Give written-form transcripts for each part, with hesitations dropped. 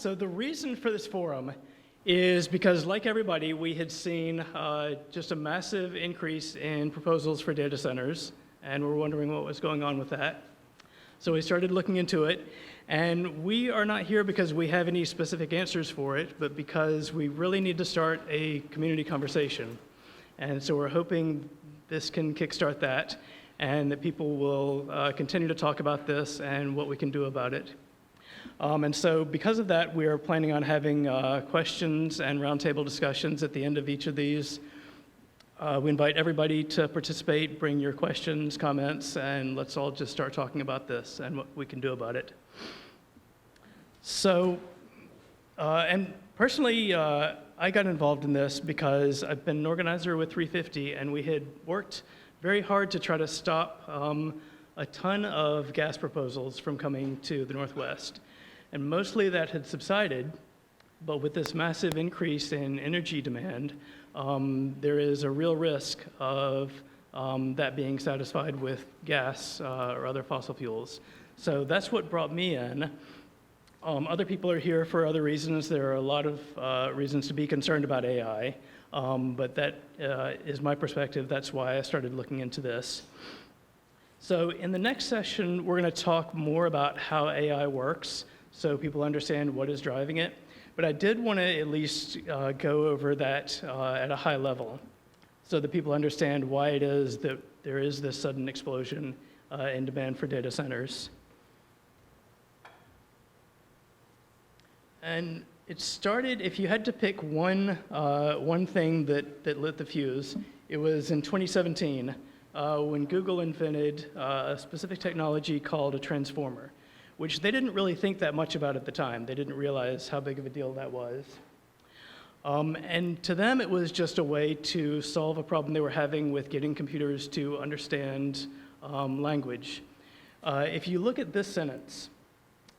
So the reason for this forum is because, like everybody, we had seen just a massive increase in proposals for data centers, and we're wondering what was going on with that. So we started looking into it, and we are not here because we have any specific answers for it, but because we really need to start a community conversation. And so we're hoping this can kickstart that, and that people will continue to talk about this and what we can do about it. And so because of that, we are planning on having questions and roundtable discussions at the end of each of these. We invite everybody to participate, bring your questions, comments, and let's all just start talking about this and what we can do about it. So, and personally, I got involved in this because I've been an organizer with 350, and we had worked very hard to try to stop a ton of gas proposals from coming to the Northwest. And mostly that had subsided, but with this massive increase in energy demand, there is a real risk of that being satisfied with gas or other fossil fuels. So that's what brought me in. Other people are here for other reasons. There are a lot of reasons to be concerned about AI, but that is my perspective. That's why I started looking into this. So in the next session, we're going to talk more about how AI works, so people understand what is driving it. But I did want to at least go over that at a high level, so that people understand why it is that there is this sudden explosion in demand for data centers. And it started, if you had to pick one thing that lit the fuse, it was in 2017 when Google invented a specific technology called a transformer, which they didn't really think that much about at the time. They didn't realize how big of a deal that was. And to them, it was just a way to solve a problem they were having with getting computers to understand language. If you look at this sentence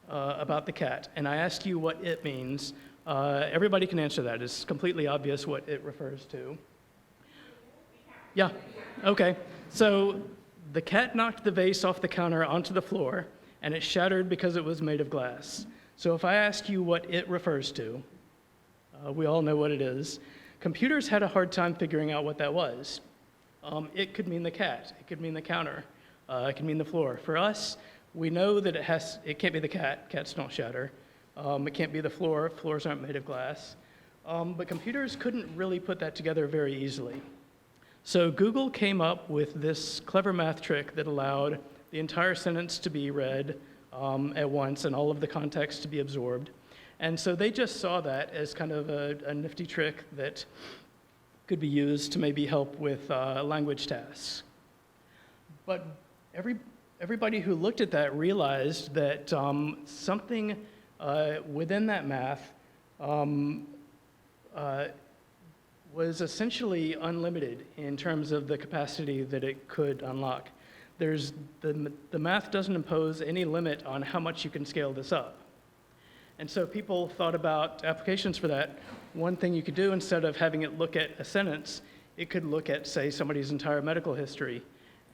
about the cat, and I ask you what it means, everybody can answer that. It's completely obvious what it refers to. Yeah, okay. So the cat knocked the vase off the counter onto the floor, and it shattered because it was made of glass. So if I ask you what it refers to, we all know what it is. Computers had a hard time figuring out what that was. It could mean the cat, it could mean the counter, it could mean the floor. For us, we know that it can't be the cat, cats don't shatter. It can't be the floor, floors aren't made of glass. But computers couldn't really put that together very easily. So Google came up with this clever math trick that allowed the entire sentence to be read at once and all of the context to be absorbed. And so they just saw that as kind of a nifty trick that could be used to maybe help with language tasks. But everybody who looked at that realized that something within that math was essentially unlimited in terms of the capacity that it could unlock. The math doesn't impose any limit on how much you can scale this up. And so people thought about applications for that. One thing you could do, instead of having it look at a sentence, it could look at, say, somebody's entire medical history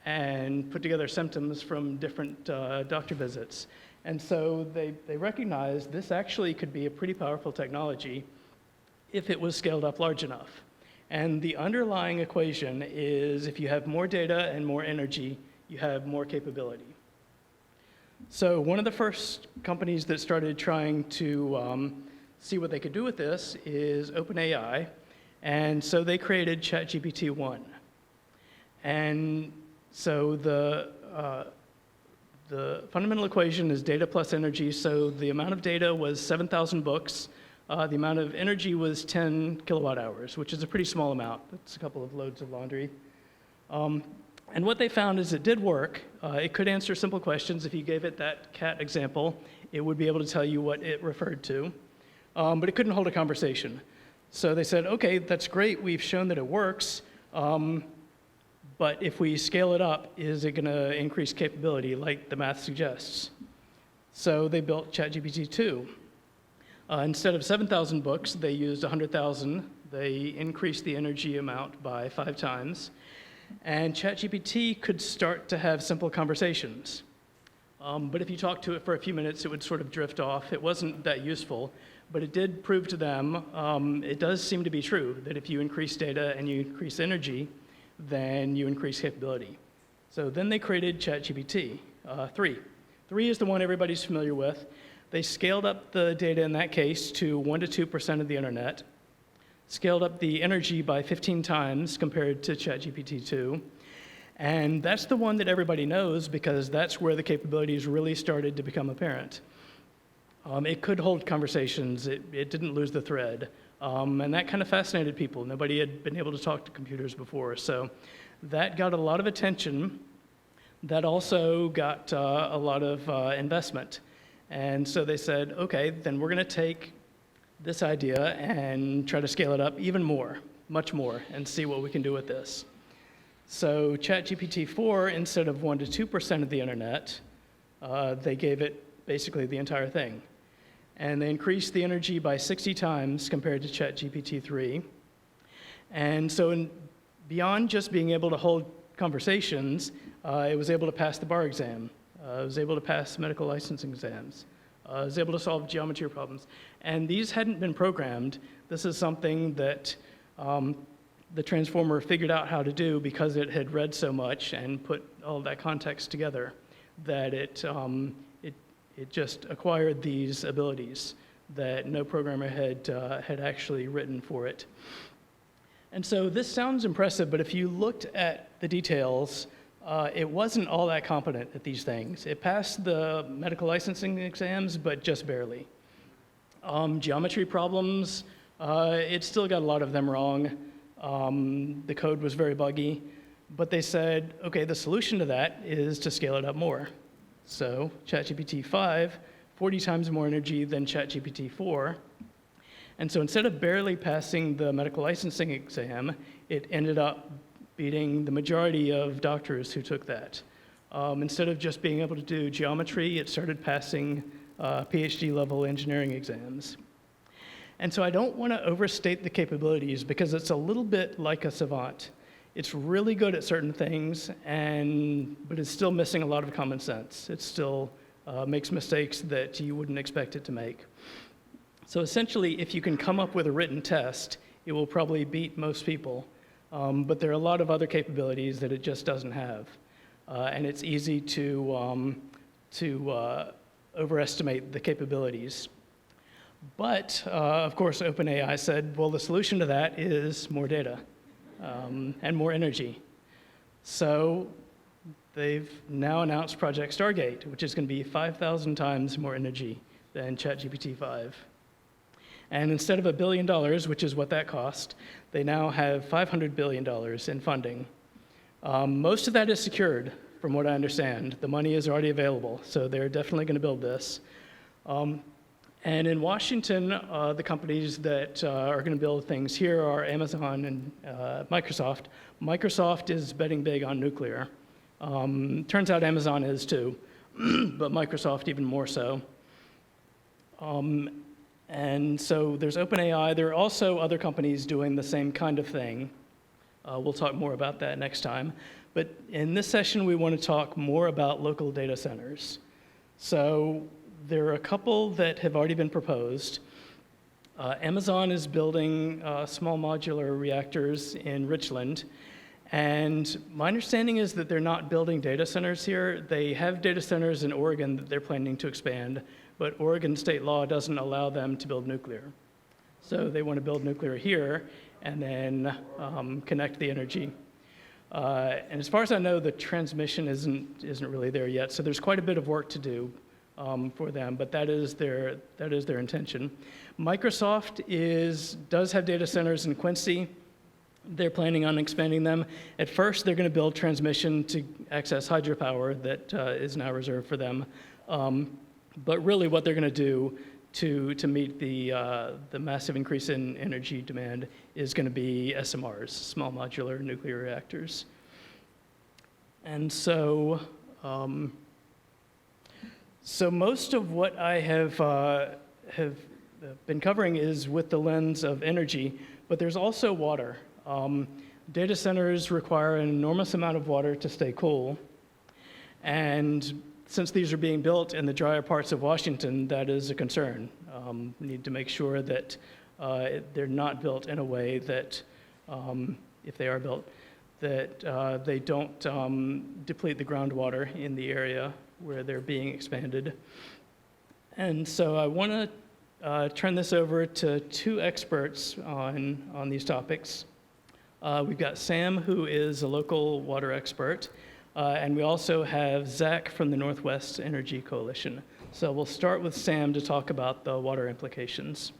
and put together symptoms from different doctor visits. And so they recognized this actually could be a pretty powerful technology if it was scaled up large enough. And the underlying equation is if you have more data and more energy, you have more capability. So one of the first companies that started trying to see what they could do with this is OpenAI. And so they created ChatGPT-1. And so the fundamental equation is data plus energy. So the amount of data was 7,000 books. The amount of energy was 10 kilowatt hours, which is a pretty small amount. That's a couple of loads of laundry. And what they found is it did work. It could answer simple questions. If you gave it that cat example, it would be able to tell you what it referred to. But it couldn't hold a conversation. So they said, okay, that's great. We've shown that it works. But if we scale it up, is it going to increase capability like the math suggests? So they built ChatGPT-2. Instead of 7,000 books, they used 100,000. They increased the energy amount by 5 times. And ChatGPT could start to have simple conversations. But if you talked to it for a few minutes, it would sort of drift off. It wasn't that useful, but it did prove to them, it does seem to be true, that if you increase data and you increase energy, then you increase capability. So then they created ChatGPT 3. 3 is the one everybody's familiar with. They scaled up the data in that case to 1 to 2% of the internet, scaled up the energy by 15 times compared to ChatGPT 2, and that's the one that everybody knows because that's where the capabilities really started to become apparent. It could hold conversations, it didn't lose the thread, and that kind of fascinated people. Nobody had been able to talk to computers before, so that got a lot of attention. That also got a lot of investment. And so they said, okay, then we're going to take this idea and try to scale it up even more, much more, and see what we can do with this. So ChatGPT 4, instead of 1 to 2% of the internet, they gave it basically the entire thing. And they increased the energy by 60 times compared to ChatGPT 3. And so beyond just being able to hold conversations, it was able to pass the bar exam. It was able to pass medical licensing exams. It was able to solve geometry problems. And these hadn't been programmed. This is something that the transformer figured out how to do because it had read so much and put all that context together that it just acquired these abilities that no programmer had actually written for it. And so this sounds impressive, but if you looked at the details, it wasn't all that competent at these things. It passed the medical licensing exams, but just barely. Geometry problems, it still got a lot of them wrong. The code was very buggy, but they said, okay, the solution to that is to scale it up more. So ChatGPT 5, 40 times more energy than ChatGPT 4. And so instead of barely passing the medical licensing exam, it ended up beating the majority of doctors who took that. Instead of just being able to do geometry, it started passing PhD-level engineering exams. And so I don't want to overstate the capabilities because it's a little bit like a savant. It's really good at certain things, but it's still missing a lot of common sense. It still makes mistakes that you wouldn't expect it to make. So essentially, if you can come up with a written test, it will probably beat most people. But there are a lot of other capabilities that it just doesn't have. And it's easy to overestimate the capabilities. But, of course, OpenAI said, well, the solution to that is more data and more energy. So they've now announced Project Stargate, which is going to be 5,000 times more energy than ChatGPT 5. And instead of $1 billion, which is what that cost, they now have $500 billion in funding. Most of that is secured, from what I understand. The money is already available, so they're definitely going to build this. And in Washington, the companies that are going to build things here are Amazon and Microsoft. Microsoft is betting big on nuclear. Turns out Amazon is too, but Microsoft even more so. And so there's OpenAI. There are also other companies doing the same kind of thing. We'll talk more about that next time. But in this session, we want to talk more about local data centers. So there are a couple that have already been proposed. Amazon is building small modular reactors in Richland. And my understanding is that they're not building data centers here. They have data centers in Oregon that they're planning to expand, but Oregon state law doesn't allow them to build nuclear. So they want to build nuclear here and then connect the energy. And as far as I know, the transmission isn't really there yet. So there's quite a bit of work to do for them, but that is their intention. Microsoft does have data centers in Quincy. They're planning on expanding them. At first, they're going to build transmission to access hydropower that is now reserved for them. But really, what they're going to do to meet the massive increase in energy demand is going to be SMRs, small modular nuclear reactors. And so, so most of what I have been covering is with the lens of energy, but there's also water. Data centers require an enormous amount of water to stay cool, and since these are being built in the drier parts of Washington, that is a concern. We need to make sure that they're not built in a way that, if they are built, that they don't deplete the groundwater in the area where they're being expanded. And so I want to turn this over to two experts on these topics. We've got Sam, who is a local water expert, and we also have Zach from the Northwest Energy Coalition. So we'll start with Sam to talk about the water implications.